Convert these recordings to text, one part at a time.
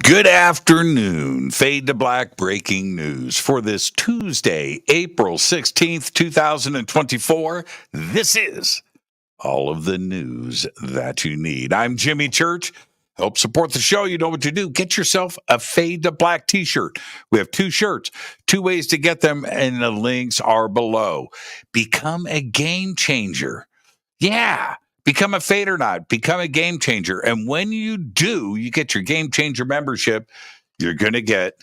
Good afternoon. Fade to Black breaking news for this Tuesday, April 16th, 2024. This is all of the news that you need. I'm Jimmy Church. Help support the show. You know what to do. Get yourself a Fade to Black t-shirt. We have two shirts, two ways to get them, and the links are below. Become a game changer. Yeah. Become a fade or not. Become a game changer. And when you do, you get your game changer membership, you're going to get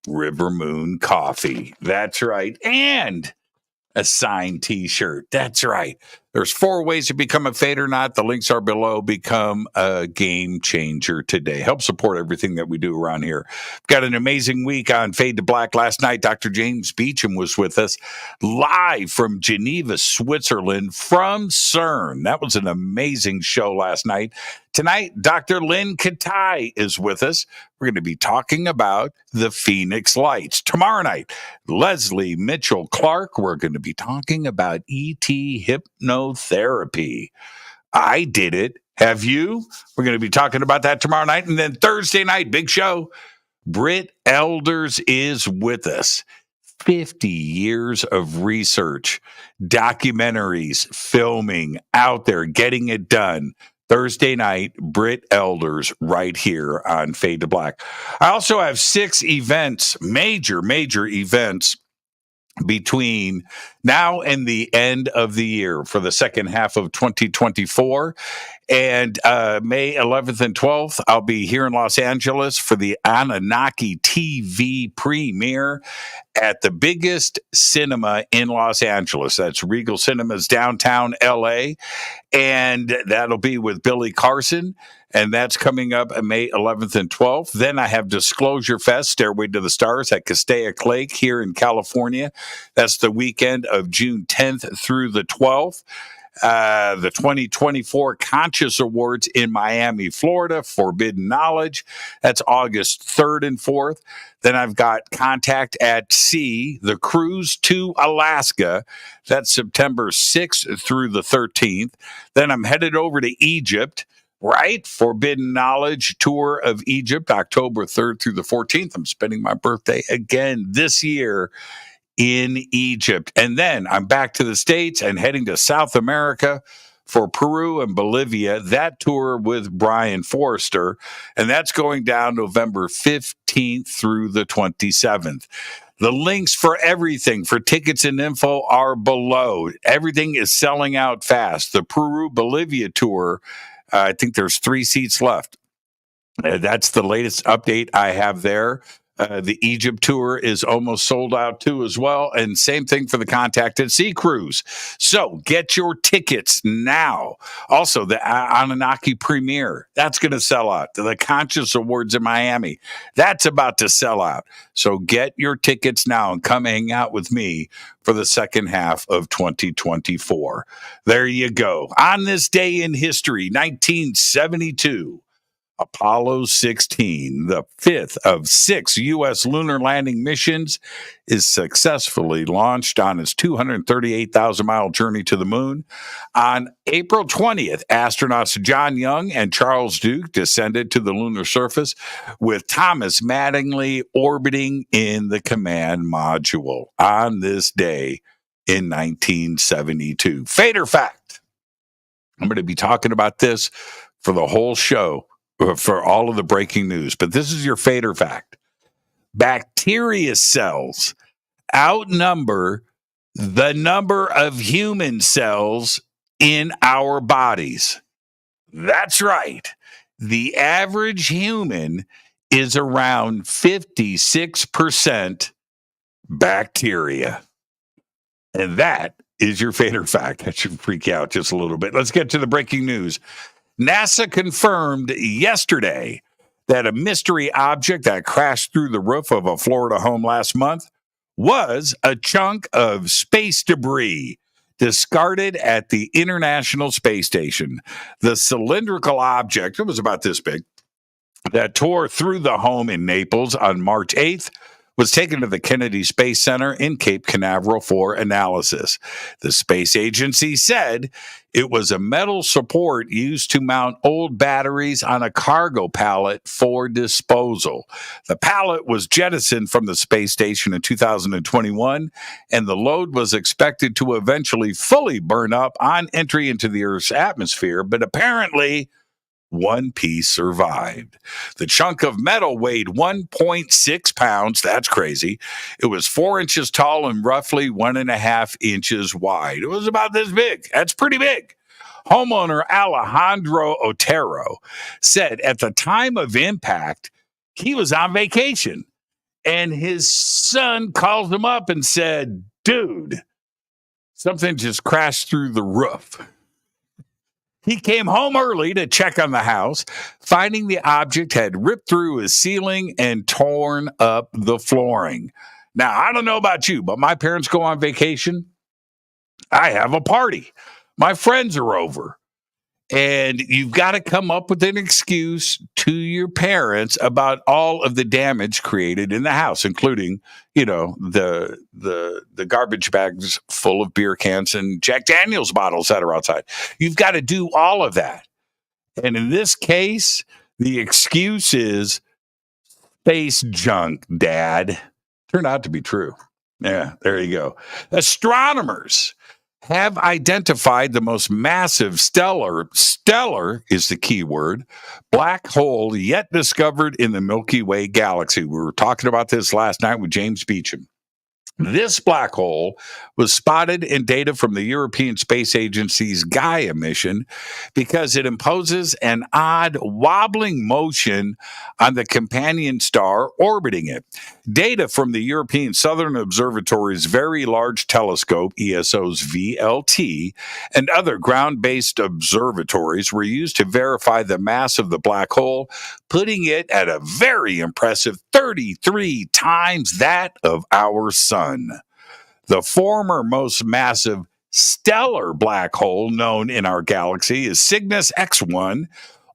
River Moon coffee. That's right. And a signed t-shirt. That's right. There's 4 ways to become a fade or not. The links are below. Become a game changer today. Help support everything that we do around here. Got an amazing week on Fade to Black. Last night, Dr. James Beecham was with us live from Geneva, Switzerland, from CERN. That was an amazing show last night. Tonight, Dr. Lynn Katai is with us. We're going to be talking about the Phoenix Lights. Tomorrow night, Leslie Mitchell Clark. We're going to be talking about ET hypnotherapy. I did it. Have you? We're going to be talking about that tomorrow night. And then Thursday night, big show. Britt Elders is with us. 50 years of research, documentaries, filming, out there, getting it done. Thursday night, Britt Elders right here on Fade to Black. I also have 6 events, major events, between now and the end of the year for the second half of 2024. And May 11th and 12th, I'll be here in Los Angeles for the Anunnaki TV premiere at the biggest cinema in Los Angeles. That's Regal Cinemas, downtown LA. And that'll be with Billy Carson. And that's coming up May 11th and 12th. Then I have Disclosure Fest, Stairway to the Stars at Castaic Lake here in California. That's the weekend of June 10th through the 12th. The 2024 Conscious Awards in Miami, Florida, Forbidden Knowledge. That's August 3rd and 4th. Then I've got Contact at Sea, the cruise to Alaska. That's September 6th through the 13th. Then I'm headed over to Egypt. Right? Forbidden Knowledge Tour of Egypt, October 3rd through the 14th. I'm spending my birthday again this year in Egypt. And then I'm back to the States and heading to South America for Peru and Bolivia. That tour with Brian Forrester. And that's going down November 15th through the 27th. The links for everything, for tickets and info, are below. Everything is selling out fast. The Peru-Bolivia tour, I think there's 3 seats left. That's the latest update I have there. The Egypt tour is almost sold out too as well. And same thing for the Contact at Sea cruise. So get your tickets now. Also, the Anunnaki premiere, that's going to sell out. The Conscious Awards in Miami, that's about to sell out. So get your tickets now and come hang out with me for the second half of 2024. There you go. On this day in history, 1972. Apollo 16, the 5th of 6 U.S. lunar landing missions, is successfully launched on its 238,000-mile journey to the moon. On April 20th, astronauts John Young and Charles Duke descended to the lunar surface, with Thomas Mattingly orbiting in the command module on this day in 1972. Fader fact. I'm going to be talking about this for the whole show, for all of the breaking news. But this is your fader fact. Bacteria cells outnumber the number of human cells in our bodies. That's right. The average human is around 56% bacteria. And that is your fader fact. That should freak you out just a little bit. Let's get to the breaking news. NASA confirmed yesterday that a mystery object that crashed through the roof of a Florida home last month was a chunk of space debris discarded at the International Space Station. The cylindrical object, it was about this big, that tore through the home in Naples on March 8th, was taken to the Kennedy Space Center in Cape Canaveral for analysis. The space agency said it was a metal support used to mount old batteries on a cargo pallet for disposal. The pallet was jettisoned from the space station in 2021, and the load was expected to eventually fully burn up on entry into the Earth's atmosphere, but apparently one piece survived. The chunk of metal weighed 1.6 pounds. That's crazy. It was 4 inches tall and roughly 1.5 inches wide. It was about this big. That's pretty big. Homeowner Alejandro Otero said at the time of impact, he was on vacation, and his son called him up and said, "Dude, something just crashed through the roof." He came home early to check on the house, finding the object had ripped through his ceiling and torn up the flooring. Now, I don't know about you, but my parents go on vacation. I have a party. My friends are over. And you've got to come up with an excuse to your parents about all of the damage created in the house, including, the garbage bags full of beer cans and Jack Daniels bottles that are outside. You've got to do all of that. And in this case, the excuse is space junk, Dad. Turned out to be true. Yeah, there you go. Astronomers have identified the most massive stellar is the key word, black hole yet discovered in the Milky Way galaxy. We were talking about this last night with James Beecham. This black hole was spotted in data from the European Space Agency's Gaia mission because it imposes an odd wobbling motion on the companion star orbiting it. Data from the European Southern Observatory's Very Large Telescope, ESO's VLT, and other ground-based observatories were used to verify the mass of the black hole, putting it at a very impressive 33 times that of our sun. The former most massive stellar black hole known in our galaxy is Cygnus X1,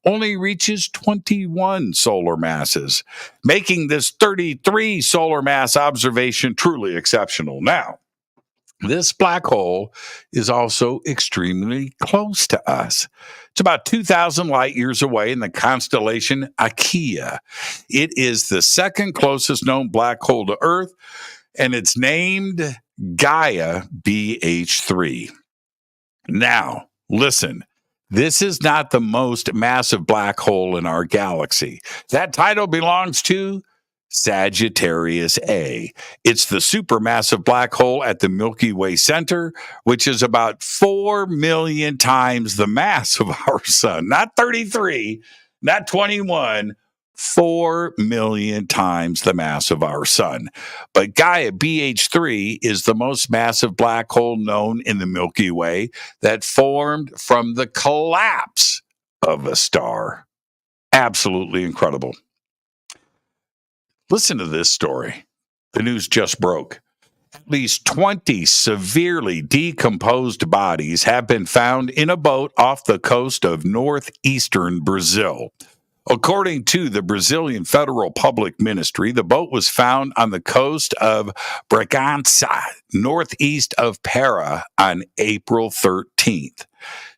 only reaches 21 solar masses, making this 33 solar mass observation truly exceptional. Now, this black hole is also extremely close to us. It's about 2,000 light years away in the constellation Aquila. It is the second closest known black hole to Earth, and it's named Gaia BH3. Now, listen, this is not the most massive black hole in our galaxy. That title belongs to Sagittarius A. It's the supermassive black hole at the Milky Way center, which is about 4 million times the mass of our sun. Not 33, not 21, 4 million times the mass of our sun. But Gaia BH3 is the most massive black hole known in the Milky Way that formed from the collapse of a star. Absolutely incredible. Listen to this story. The news just broke. At least 20 severely decomposed bodies have been found in a boat off the coast of northeastern Brazil. According to the Brazilian Federal Public Ministry, the boat was found on the coast of Bragança, northeast of Para, on April 13th.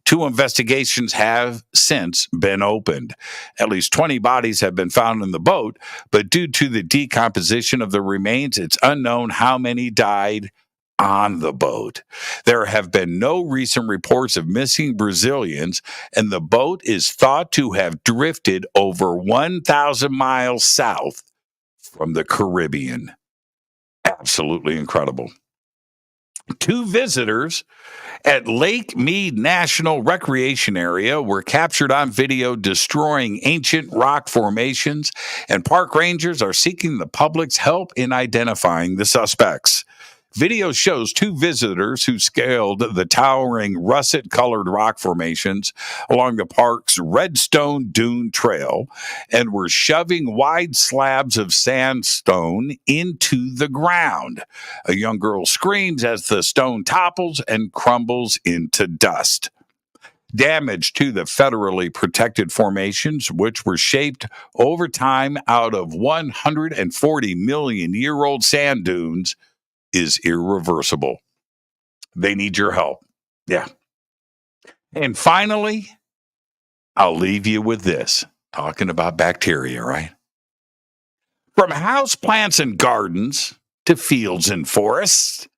2 investigations have since been opened. At least 20 bodies have been found in the boat, but due to the decomposition of the remains, it's unknown how many died on the boat. There have been no recent reports of missing Brazilians, and the boat is thought to have drifted over 1,000 miles south from the Caribbean. Absolutely incredible. 2 visitors at Lake Mead National Recreation Area were captured on video destroying ancient rock formations, and park rangers are seeking the public's help in identifying the suspects. Video shows 2 visitors who scaled the towering russet-colored rock formations along the park's Redstone Dune Trail and were shoving wide slabs of sandstone into the ground. A young girl screams as the stone topples and crumbles into dust. damage to the federally protected formations, which were shaped over time out of 140 million year old sand dunes, is irreversible. They need your help. Yeah. And finally, I'll leave you with this, talking about bacteria, right? From houseplants and gardens to fields and forests,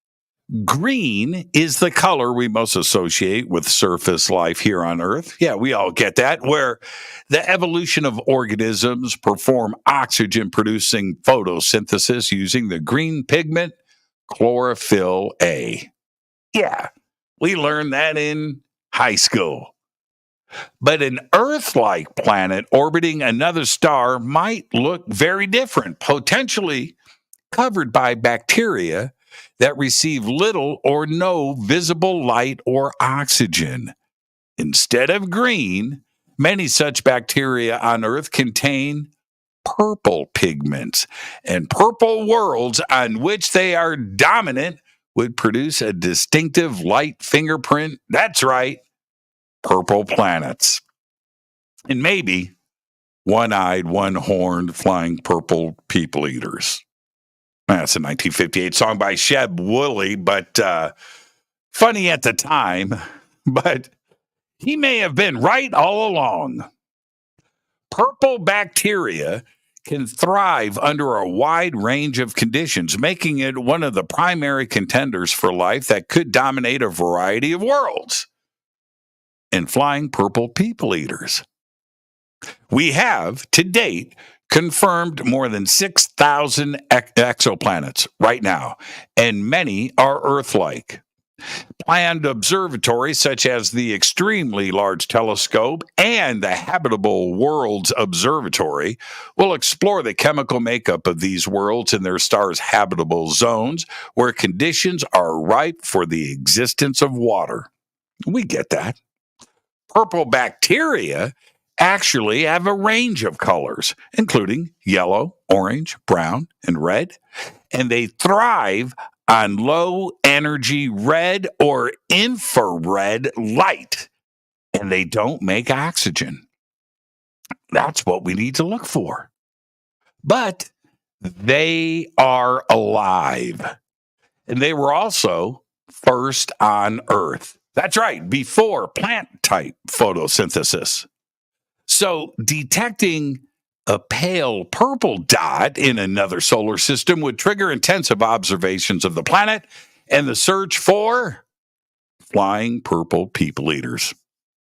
green is the color we most associate with surface life here on Earth. Yeah, we all get that, where the evolution of organisms perform oxygen producing photosynthesis using the green pigment chlorophyll A. Yeah, we learned that in high school. But an Earth like planet orbiting another star might look very different, potentially covered by bacteria that receive little or no visible light or oxygen. Instead of green, many such bacteria on Earth contain purple pigments, and purple worlds on which they are dominant would produce a distinctive light fingerprint. That's right, purple planets. And maybe one-eyed, one-horned, flying purple people eaters. That's a 1958 song by Sheb Woolley, but funny at the time. But he may have been right all along. Purple bacteria can thrive under a wide range of conditions, making it one of the primary contenders for life that could dominate a variety of worlds. And flying purple people eaters. We have, to date, confirmed more than 6,000 exoplanets right now, and many are Earth-like. Planned observatories such as the Extremely Large Telescope and the Habitable Worlds Observatory will explore the chemical makeup of these worlds in their stars' habitable zones where conditions are ripe for the existence of water. We get that. Purple bacteria actually have a range of colors, including yellow, orange, brown, and red, and they thrive on low energy red or infrared light, and they don't make oxygen. That's what we need to look for. But they are alive, and they were also first on Earth. That's right, before plant-type photosynthesis. So detecting a pale purple dot in another solar system would trigger intensive observations of the planet and the search for flying purple people eaters.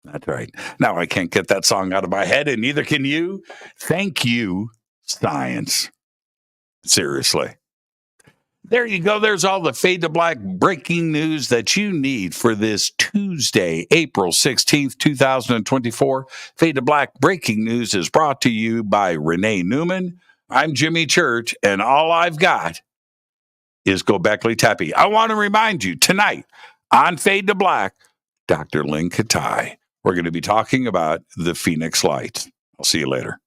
That's right. Now I can't get that song out of my head, and neither can you. Thank you, science. Seriously. There you go. There's all the Fade to Black breaking news that you need for this Tuesday, April 16th, 2024. Fade to Black breaking news is brought to you by Renee Neumann. I'm Jimmy Church, and all I've got is Gobekli Tepe. I want to remind you, tonight on Fade to Black, Dr. Lynn Katai, we're going to be talking about the Phoenix Lights. I'll see you later.